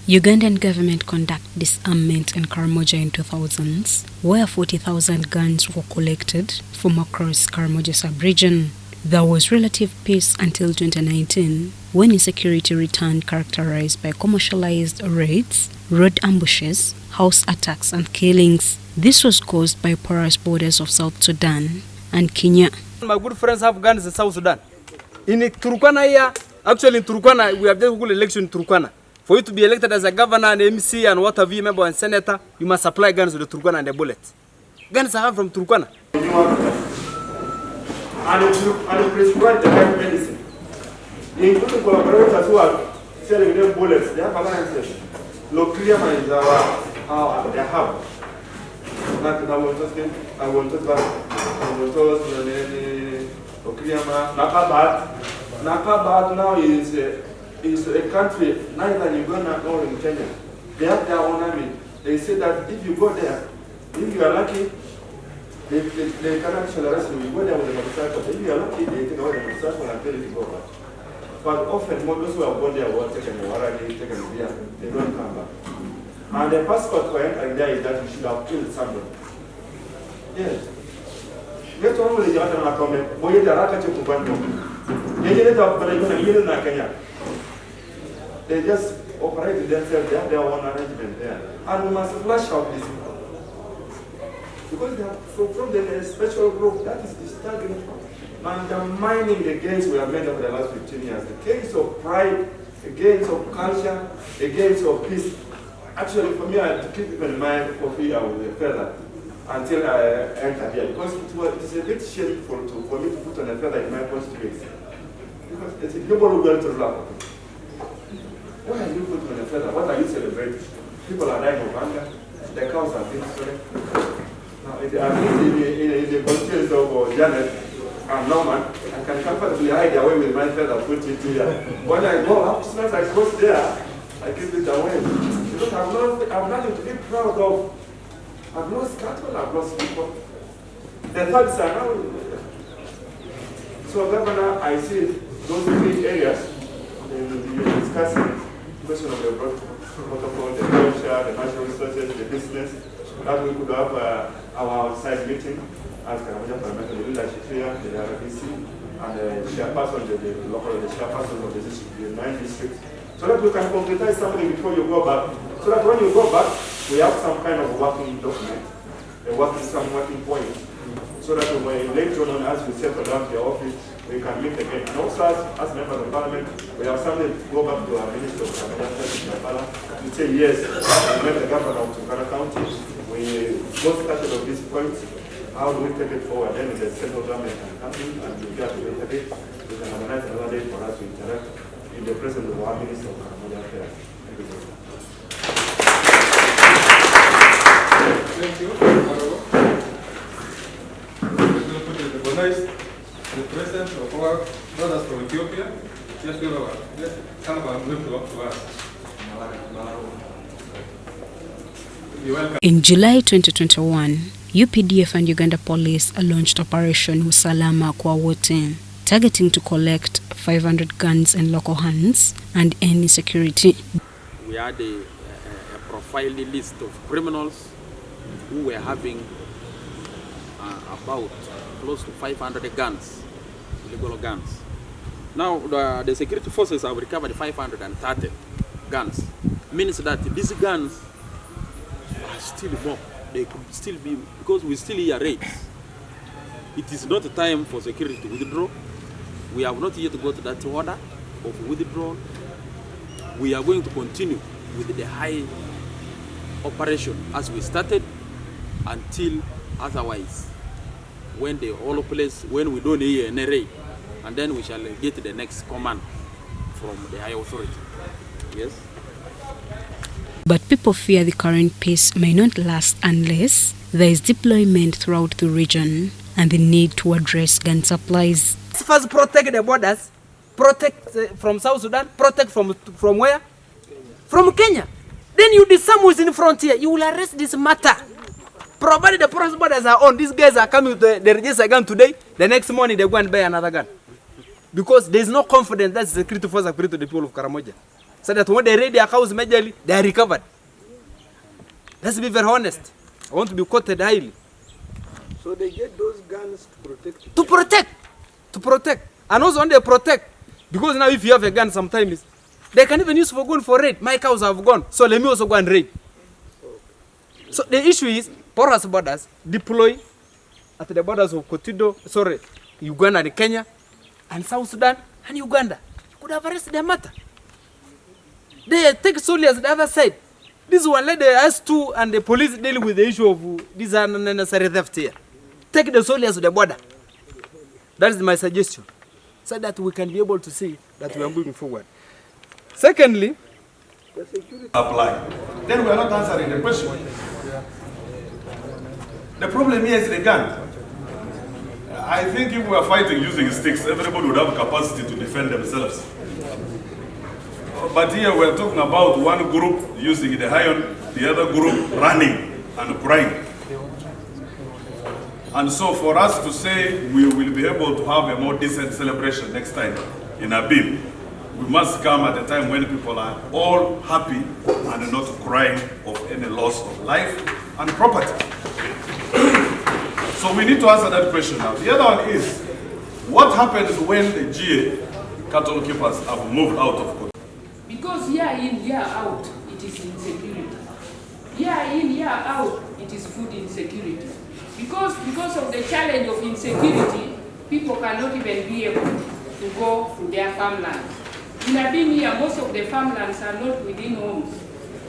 Ugandan government conduct disarmament in Karamoja in 2000s, where 40,000 guns were collected from across Karamoja sub-region. There was relative peace until 2019, when insecurity returned characterized by commercialized raids, road ambushes, house attacks and killings. This was caused by porous borders of South Sudan and Kenya. My good friends have guns in South Sudan. In Turkana here, actually in Turkana, we have just good election in Turkana. For you to be elected as a governor and MC and what have you, member and senator, you must supply guns to the Turkana and the bullets. Guns are from Turkana. And you prescribe the right medicine. Including collaborators who are selling them bullets, they have alliances. Locriama is their hub. I will talk Locriama. Nakabad now is a country neither in Uganda nor in Kenya. They have their own army. They say that if you go there, if you are lucky, they can actually arrest you. You go there with a motorcycle. If you are lucky, they take away the motorcycle and tell you to go back. But often, those who have gone there will take a warrant, take a beer, they don't come back. And the passport for entering there is that you should have killed somebody. Yes. Get on with the other comment. Boy, the Rakachi to Kenya. They just operate themselves, they have their own arrangement there. And we must flush out these people. Because they are from the special group, that is disturbing. Undermining the gains we have made over the last 15 years. The gains of pride, the gains of culture, the gains of peace. Actually, for me, I had to keep it in mind for fear with a feather until I entered here. Because it's a bit shameful for me to put on a feather in my constituency. Because it's a global world to love. Why are you putting on a feather? What are you celebrating? People are dying of hunger. The cows are being stolen. Now, if in the constituency of Janet and Norman, I can comfortably hide away with my feather, put it here. When I go up, as soon as I cross there, I keep it away. Because I'm nothing to be proud of. I've lost cattle, I've lost people. The thugs are now. So, Governor, I see those three areas you're discussing. Question of the protocol, the culture, the natural resources, the business, that we could have our outside meeting as Karamoja Parliamentary leadership here, the RBC, and the chairperson, the local chairperson of the 9 districts, so that we can concretize something before you go back. So that when you go back, we have some kind of working document, some working point, so that when later on, as we settle down to your office, we can meet again. And also, as members of parliament, we have something to go back to our Minister of Karamoja to say, yes, we met the governor of Turkana County. We both started on these points. How do we take it forward? Then the central government can come in and we get to it a bit. We can organize another day for us to interact in the presence of our Minister of Karamoja Affairs. Thank you very much. Thank you. The president of our brothers from Ethiopia, just give our to us. In July 2021, UPDF and Uganda Police launched Operation Usalama kwa Wote, targeting to collect 500 guns in local hands and end insecurity. We had a profiled list of criminals who were having about close to 500 guns, illegal guns. Now the security forces have recovered 530 guns. Means that these guns are still more. They could still be, because we still hear raids. It is not a time for security to withdraw. We have not yet got that order of withdrawal. We are going to continue with the high operation as we started until otherwise. When the whole place, when we don't hear any raid, and then we shall get the next command from the high authority. Yes. But people fear the current peace may not last unless there is deployment throughout the region and the need to address gun supplies. First, protect the borders, protect from South Sudan, protect from where? From Kenya. Then you disarm within the frontier, you will arrest this matter. Provided the porous borders are on, these guys are coming with the register gun today, the next morning they go and buy another gun. because there is no confidence that the security force are bring to the people of Karamoja. So that when they raid their house majorly, they are recovered. Let's be very honest. I want to be quoted highly. So they get those guns to protect you? To protect. And also when they protect, because now if you have a gun sometimes, they can even use for going for raid. My cows have gone, so let me also go and raid. So the issue is, porous borders deploy at the borders of Uganda and Kenya, and South Sudan and Uganda. You could have arrested their matter. They take soldiers at the other side. This one, let the S2 and the police deal with the issue of this unnecessary theft here. Take the soldiers to the border. That is my suggestion, so that we can be able to see that we are moving forward. Secondly, The security apply. Then we are not answering the question. The problem here is the gun. I think if we are fighting using sticks, everybody would have capacity to defend themselves. But here we are talking about one group using the iron, the other group running and crying. And so for us to say we will be able to have a more decent celebration next time in Abim, we must come at a time when people are all happy and not crying of any loss of life and property. So we need to answer that question now. The other one is, what happens when the GA cattle keepers have moved out of court? Because year in, year out, it is insecurity. Year in, year out, it is food insecurity. Because of the challenge of insecurity, people cannot even be able to go to their farmlands. In Abim here, most of the farmlands are not within homes.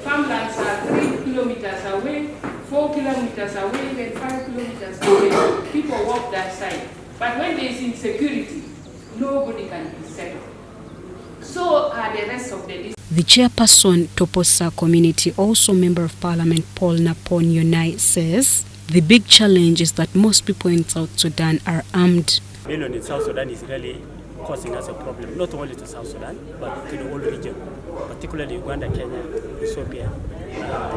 Farmlands are 3 kilometers away, 4 kilometers away, then 5 kilometers away. People walk that side. But when there is insecurity, nobody can be safe. So are the rest of the district. The chairperson, Toposa community, also member of parliament Paul Napotikan, says the big challenge is that most people in South Sudan are armed. Rebellion in South Sudan is really causing us a problem, not only to South Sudan, but to the whole region, particularly Uganda, Kenya, Ethiopia,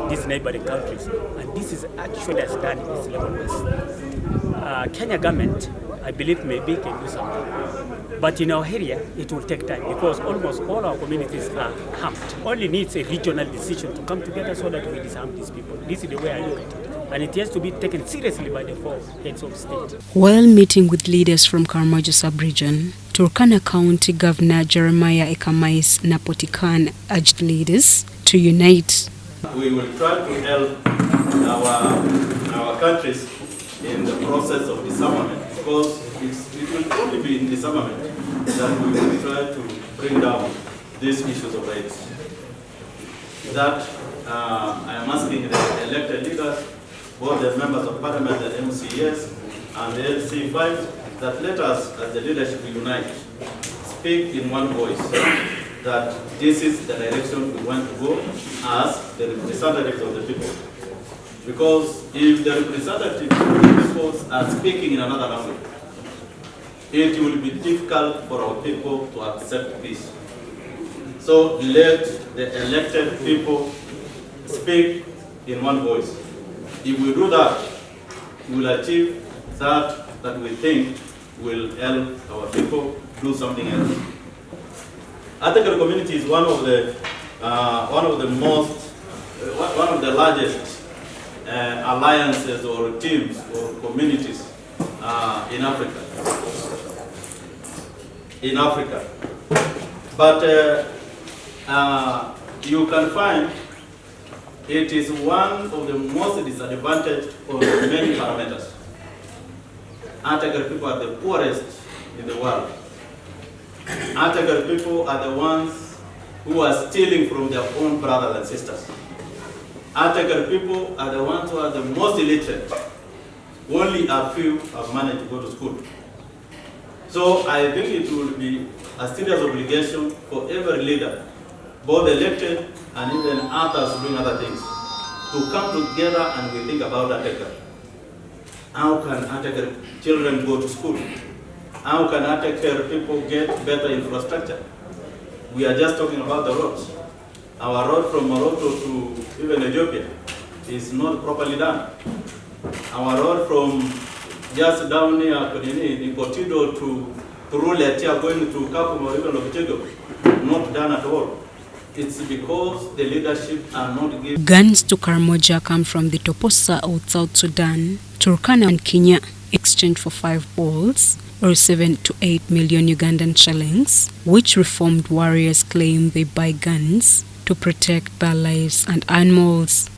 these neighboring countries. And this is actually as done in its level west. Kenya government, I believe, maybe can do something. But in our area, it will take time because almost all our communities are harmed. Only needs a regional decision to come together so that we disarm these people. This is the way I look at it. And it has to be taken seriously by the 4 heads of state. While meeting with leaders from Karamoja sub-region, Turkana County Governor Jeremiah Ekamais Napotikan urged leaders to unite. We will try to help our countries in the process of disarmament, because it will only be in disarmament that we will try to bring down these issues of rights. That I am asking the elected leaders, both the members of parliament, the MCS, and the LC5, that let us, as the leadership, unite, speak in one voice, that this is the direction we want to go as the representatives of the people. Because if the representatives of the people are speaking in another language, it will be difficult for our people to accept this. So let the elected people speak in one voice. If we do that, we will achieve that we think will help our people do something else. Atagara community is one of the largest alliances or teams or communities in Africa. But you can find it is one of the most disadvantaged on many parameters. Atagara people are the poorest in the world. Atagara people are the ones who are stealing from their own brothers and sisters. Atagara people are the ones who are the most illiterate. Only a few have managed to go to school. So I think it will be a serious obligation for every leader, both elected and even others doing other things, to come together and we think about Atagara. How can Atagara children go to school? How can Atagara people get better infrastructure? We are just talking about the roads. Our road from Morocco to even Ethiopia is not properly done. Our road from just down near Nipotido to through Letia going to Kakuma or even Lobchego. Not done at all. It's because the leadership are not giving. Guns to Karamoja come from the Toposa of South Sudan, Turkana and Kenya, exchange for 5 balls or 7 to 8 million Ugandan shillings, which reformed warriors claim they buy guns to protect their lives and animals.